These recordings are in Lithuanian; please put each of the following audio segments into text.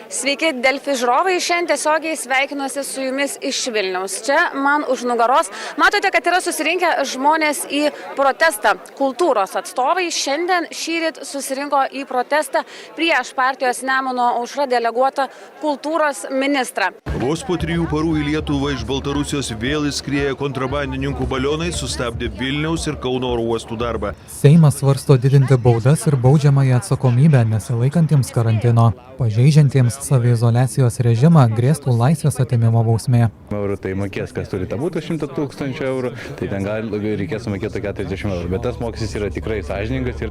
Sveiki, Delfi žiūrovai, šiandien tiesiogiai sveikinuosi su jumis iš Vilniaus. Čia man už nugaros matote, kad yra susirinkę žmonės į protestą. Kultūros atstovai šiandien šįryt susirinko į protestą prieš partijos Nemuno aušra deleguotą kultūros ministrą. Vos po 3 parų į Lietuvą iš Baltarusijos vėl įskrieję kontrabandininkų balionai sustabdė Vilniaus ir Kauno oro uostų darbą. Seimas svarsto didinti baudas ir baudžiamąją atsakomybę nesilaikantiems karantino. Pažeidžiantiems saviizoliacijos režimą grėstų laisvės atėmimo bausmė. Eurų tai mokės, kas turi tą būtų 100 000 eurų, tai ten reikės sumokėti 40 eurų, bet tas mokestis yra tikrai sąžiningas.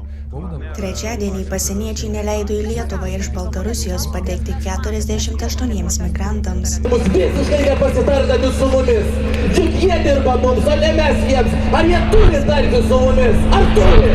Trečiadienį pasieniečiai neleido į Lietuvą iš Baltarusijos patekti 48 migrantams. Mus visiškai nepasitardami su mumis, juk jie dirba mums, o ne mes jiems. Ar jie turi tarti su mumis? Ar turi?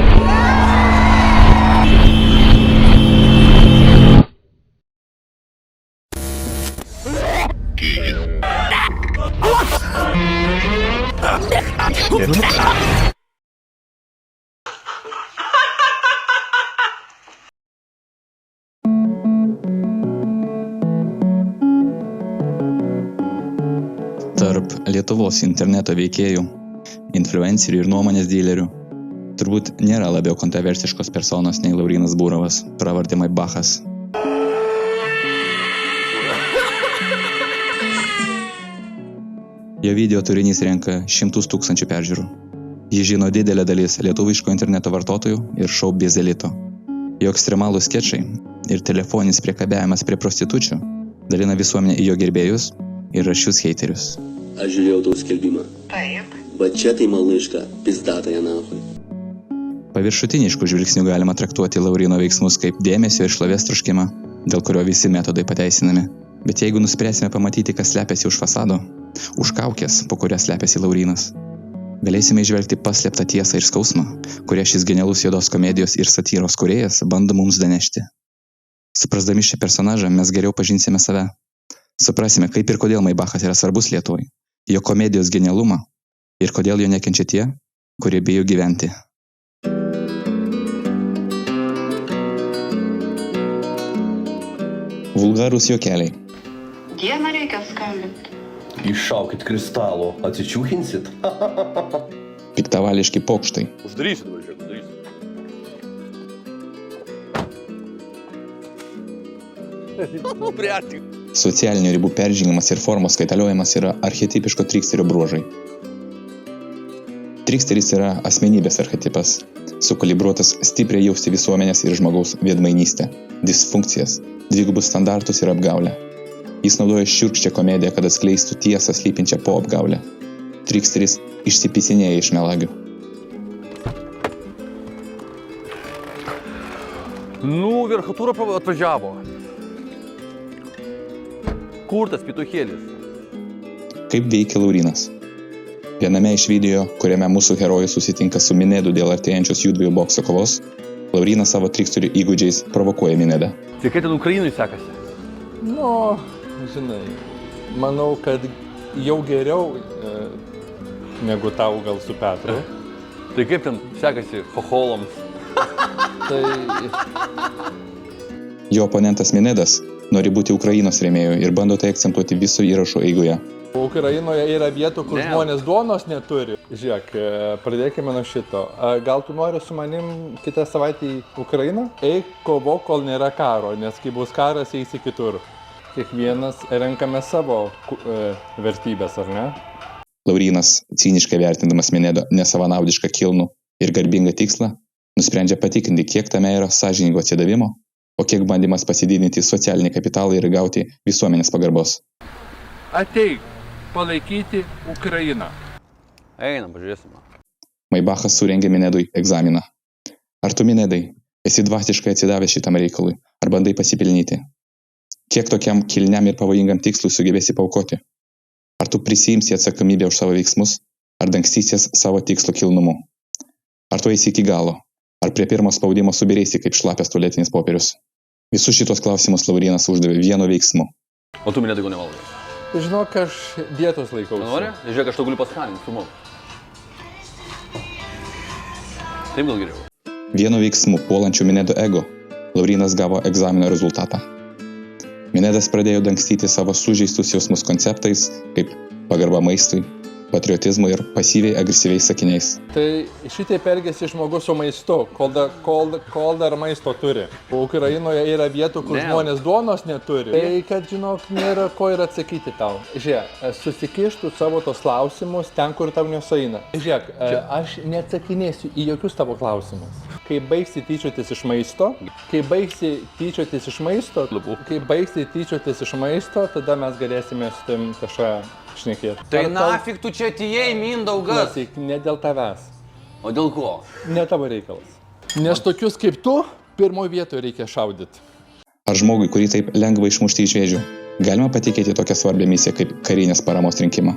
Tarp Lietuvos interneto veikėjų, influencerių ir nuomonės dylerių turbūt nėra labiau kontroversiškos personos nei Laurynas Būrovas, pravarde Maibachas. Jo video turinys renka 100 000 peržiūrų. Jį žino didelė dalis lietuviško interneto vartotojų ir šou elito. Jo ekstremalūs skečai ir telefoninis priekabiavimas prie prostitučių dalina visuomenę į jo gerbėjus ir rašius heiterius. Aš žiūrėjau tau skelbimą. Taip. Va čia tai malaiška, pizdata ją nahui. Paviršutiniškų žvilgsnių galima traktuoti Lauryno veiksmus kaip dėmesio ir šlovės troškimą, dėl kurio visi metodai pateisinami. Bet jeigu nuspręsime pamatyti, kas slepiasi už fasado, už kaukės, po kurią slepiasi Laurynas, galėsime įžvelgti paslėptą tiesą ir skausmą, kurią šis genialus juodos komedijos ir satyros kūrėjas bando mums danešti. Suprasdami šią personažą mes geriau pažinsime save. Suprasime, kaip ir kodėl Maibachas yra svarbus Lietuvai, jo komedijos genialumą ir kodėl jo nekenčia tie, kurie bijo gyventi. Vulgarūs juokeliai. Dieną reikia skambinti. Iššaukit kristalo, atsičiūhinsit. Piktavališki pokštai. Uždarysit, važiuok, uždarysit. Socialinių ribų peržengimas ir formos kaitaliojimas yra archetipiško triksterio bruožai. Triksteris yra asmenybės archetipas, sukalibruotas stipriai jausti visuomenės ir žmogaus veidmainystę, disfunkcijas, dvigubus standartus ir apgaulę. Jis naudoja šiurkščią komediją, kad atskleistų tiesą slypinčią po apgaulę. Triksteris išsipisinėja iš melagių. Nu, verchatūra atvažiavo. Kur tas pituchėlis? Kaip veikia Laurynas? Viename iš video, kuriame mūsų herojus susitinka su Minedu dėl artėjančios jųdviejų bokso kovos, Laurynas savo triksterių įgūdžiais provokuoja Minedą. Tai kaip ten Ukrainui sekasi? Nu, žinai, manau, kad jau geriau negu tau gal su Petru. Tai kaip ten sekasi chocholams? Tai Jo oponentas Minedas nori būti Ukrainos rėmėjų ir bando tai akcentuoti viso įrašo eigoje. Ukrainoje yra vietų, kur žmonės duonos neturi. Žiūrėk, pradėkime nuo šito. Gal tu nori su manim kitą savaitę į Ukrainą? Eik kovok, kol nėra karo, nes kai bus karas, eisi kitur. Kiekvienas renkame savo vertybės, ar ne? Laurynas, ciniškai vertindamas Minedo nesavanaudišką kilnų ir garbingą tikslą, nusprendžia patikinti, kiek tame yra sąžiningo atsidavimo, o kiek bandymas pasididinti socialinį kapitalą ir gauti visuomenės pagarbos. Ateik palaikyti Ukrainą. Einam, pažiūrėsim. Maibachas surengė Minedui egzaminą. Ar tu, Minedai, esi dvasiškai atsidavęs šitam reikalui, ar bandai pasipelnyti? Kiek tokiam kilniam ir pavojingam tikslui sugebėsi paaukoti? Ar tu prisiimsi atsakomybę už savo veiksmus, ar dangstysies savo tikslo kilnumu? Ar tu eisi iki galo? Ar prie pirmo spaudimo subirėsi kaip šlapias tualetinis popierius? Visus šitos klausimus Laurynas uždavė vienu veiksmu. O tu Minedai nevalgai? Žinok, aš dietos laikausi. Nori? Žiūrėk, aš tau galiu paskaninti, filmuok. Taip gal geriau. Vienu veiksmu puolančių Minedo ego Laurynas gavo egzamino rezultatą. Menedas pradėjo dangstyti savo sužeistus jausmus konceptais, kaip pagarba maistui, patriotizmu ir pasyviai agresyviais sakiniais. Tai šitaip elgėsi žmogus su maistu, kol dar maisto turi. Ukrainoje yra vietų, kur žmonės duonos neturi. Tai kad, žinok, nėra ko ir atsakyti tau. Žiūrėk, susikištų savo tos klausimus ten, kur tau nesueina. Žiūrėk, aš neatsakinėsiu į jokius tavo klausimus. Kai baigsi tyčiotis iš maisto, tada mes galėsime su tim kažką šnekėti. Tai nafik tu čia atėjai, Mindaugas? Klausyk, ne dėl tavęs. O dėl ko? Ne tavo reikalas. Nes tokius kaip tu, pirmoje vietoje reikia šaudyti. Ar žmogui, kurį taip lengva išmušti iš vėžių, galima patikėti tokią svarbią misiją kaip karinės paramos rinkimą?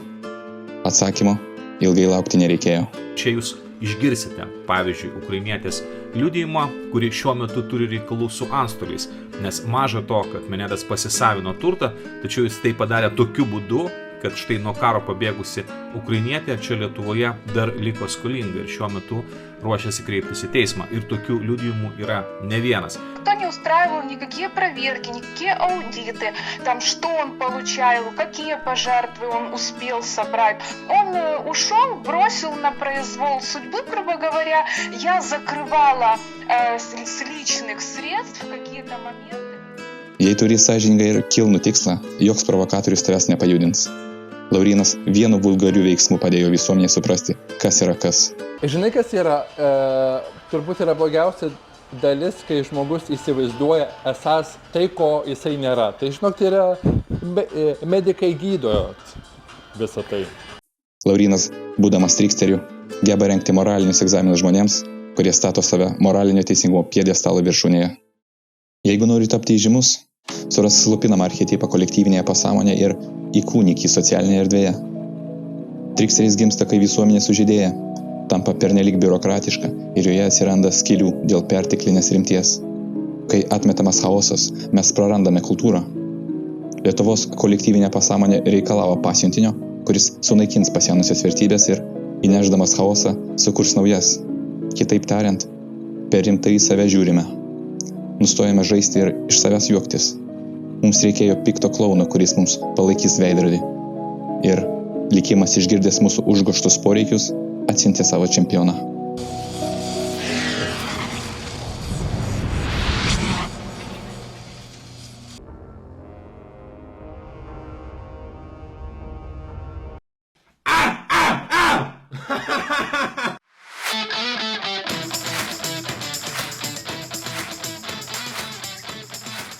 Atsakymo ilgai laukti nereikėjo. Čia jūs išgirsite, pavyzdžiui, ukrainietės liudijimą, kuri šiuo metu turi reikalų su antstoliais, nes maža to, kad Menedas pasisavino turtą, tačiau jis tai padarė tokiu būdu, kad štai nuo karo pabėgusi ukrainietė čia Lietuvoje dar liko skolinga ir šiuo metu ruošiasi kreiptis į teismą. Ir tokių liudijimų yra не vienas. Кто не устраивал никакие проверки, никакие аудиты, там что он получал, какие пожертвы он успел собрать. Он ушел, бросил на произвол судьбы, грубо говоря. Я закрывала с личных средств какие-то моменты. Jei turi sąžiningą ir kilnų tikslą, joks provokatorius tavęs nepajudins. Laurynas vienu vulgariu veiksmu padėjo visuomenei suprasti, kas yra kas. Žinai, kas yra, turbūt yra blogiausia dalis, kai žmogus įsivaizduoja esas tai, ko jisai nėra. Tai žinok, tai yra medikai gydo visą tai. Laurynas, būdamas triksteriu, geba rengti moralinius egzaminus žmonėms, kurie stato save moralinio teisingumo pjedestalo viršūnėje. Jeigu nori tapti įžymus, surask slopinamą archetipą kolektyvinėje pasąmonėje ir įkūnyk jį socialinėje erdvėje. Triksteris gimsta, kai visuomenė sužydėja, tampa pernelyg biurokratiška ir joje atsiranda skylių dėl perteklinės rimties. Kai atmetamas chaosas, mes prarandame kultūrą. Lietuvos kolektyvinė pasąmonė reikalavo pasiuntinio, kuris sunaikins pasenusias vertybės ir, įnešdamas chaosą, sukurs naujas. Kitaip tariant, per rimtai į save žiūrime. Nustojame žaisti ir iš savęs juoktis. Mums reikėjo pikto klauno, kuris mums palaikys veidrodį. Ir likimas išgirdęs mūsų užgoštus poreikius, atsiuntė savo čempioną.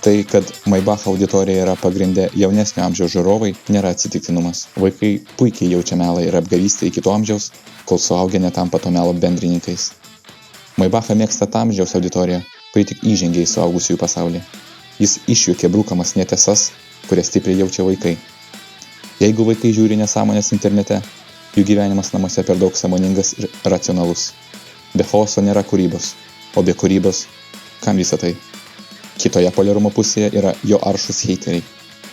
Tai, kad Maybach auditorija yra pagrinde jaunesnio amžiaus žiūrovai, nėra atsitiktinumas. Vaikai puikiai jaučia melą ir apgavystę iki to amžiaus, kol suaugę netampa to melo bendrininkais. Maybachą mėgsta ta amžiaus auditorija, kuri tik įžengia į suaugusiųjų pasaulį. Jis išjuokė brukamas netiesas, kurias stipriai jaučia vaikai. Jeigu vaikai žiūri nesąmonės internete, jų gyvenimas namuose per daug sąmoningas ir racionalus. Be chaoso nėra kūrybos, o be kūrybos, kam visą tai? Kitoje poliarumo pusėje yra jo aršus heiteriai.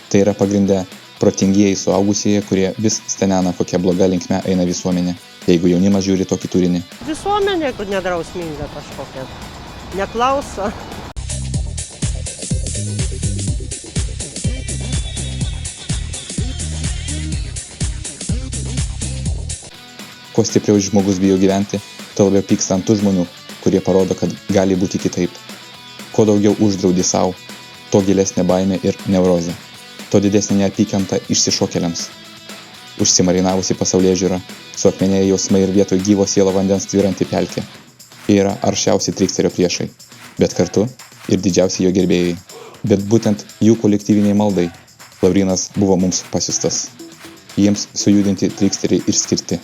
Tai yra pagrinde protingieji suaugusieji, kurie vis stenena, kokia bloga linkme eina visuomenė, jeigu jaunimas žiūri tokį turinį. Visuomenė nedrausminga kažkokia, neklauso. Kuo stipriau žmogus bijo gyventi, tuo labiau pyksta ant tų žmonių, kurie parodo, kad gali būti kitaip. Kuo daugiau uždraudi savo, to gilesnė baimė ir neurozė, to didesnė neapykanta išsišokėliams. Užsimarinavusi pasaulyje žiūra, suakmenėja jausmai ir vietoj gyvo sielo vandens tvyranti pelkė. Jie yra aršiausi triksterio priešai, bet kartu ir didžiausi jo gerbėjai. Bet būtent jų kolektyviniai maldai Laurynas buvo mums pasiustas. Jiems sujudinti triksterį ir skirti.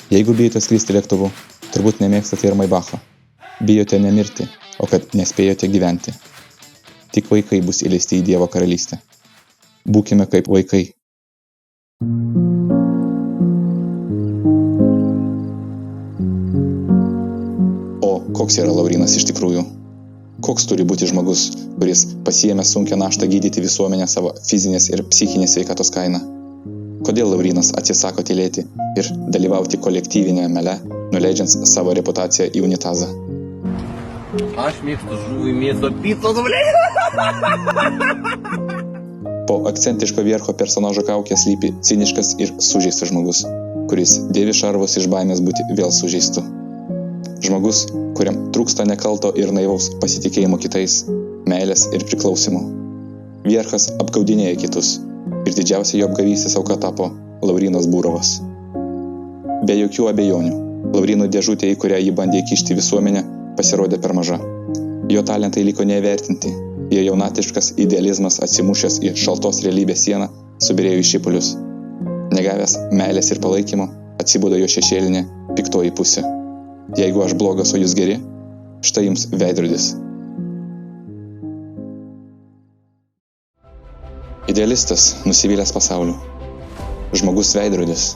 Jeigu bijote skristi lėktuvu, turbūt nemėgstate ir Maybacho. Bijote nemirti, o kad nespėjote gyventi. Tik vaikai bus įleisti į Dievo karalystę. Būkime kaip vaikai. O koks yra Laurynas iš tikrųjų? Koks turi būti žmogus, kuris pasiėmė sunkią naštą gydyti visuomenę savo fizinės ir psichinės sveikatos kainą? Kodėl Laurynas atsisako tylėti ir dalyvauti kolektyvinėje mele, nuleidžiant savo reputaciją į unitazą? Aš mėgstu žuvį mėsą picos, blė. Po akcentiško viercho personažo kaukės slypi ciniškas ir sužeistas žmogus, kuris dėvi šarvus iš baimės būti vėl sužeistu. Žmogus, kuriam trūksta nekalto ir naivaus pasitikėjimo kitais, meilės ir priklausimo. Vierchas apgaudinėja kitus ir didžiausia jo apgavystės auka tapo Laurynas Burovas. Be jokių abejonių, Lauryno dėžutė, į kurią jį bandė įkišti visuomenę, pasirodė per maža. Jo talentai liko neįvertinti, jo jaunatiškas idealizmas atsimušęs į šaltos realybės sieną subirėjo į šipulius. Negavęs meilės ir palaikymo, atsibudo jo šešėlinė, piktoji pusė. Jeigu aš blogas, o jūs geri, štai jums veidrodis. Idealistas nusivylęs pasauliu. Žmogus veidrodis.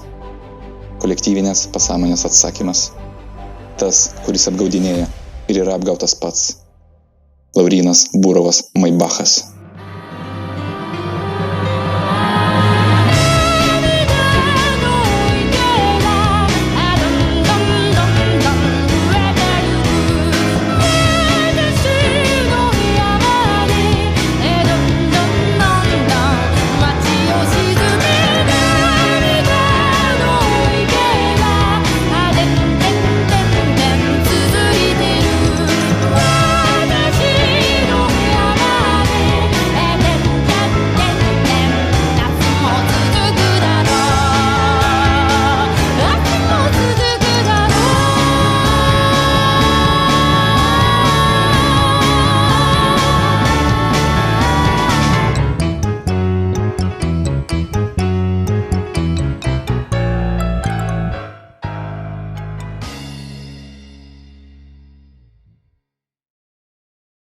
Kolektyvinės pasąmonės atsakymas. Tas, kuris apgaudinėja ir yra apgautas pats. Laurynas Burovas Maibachas.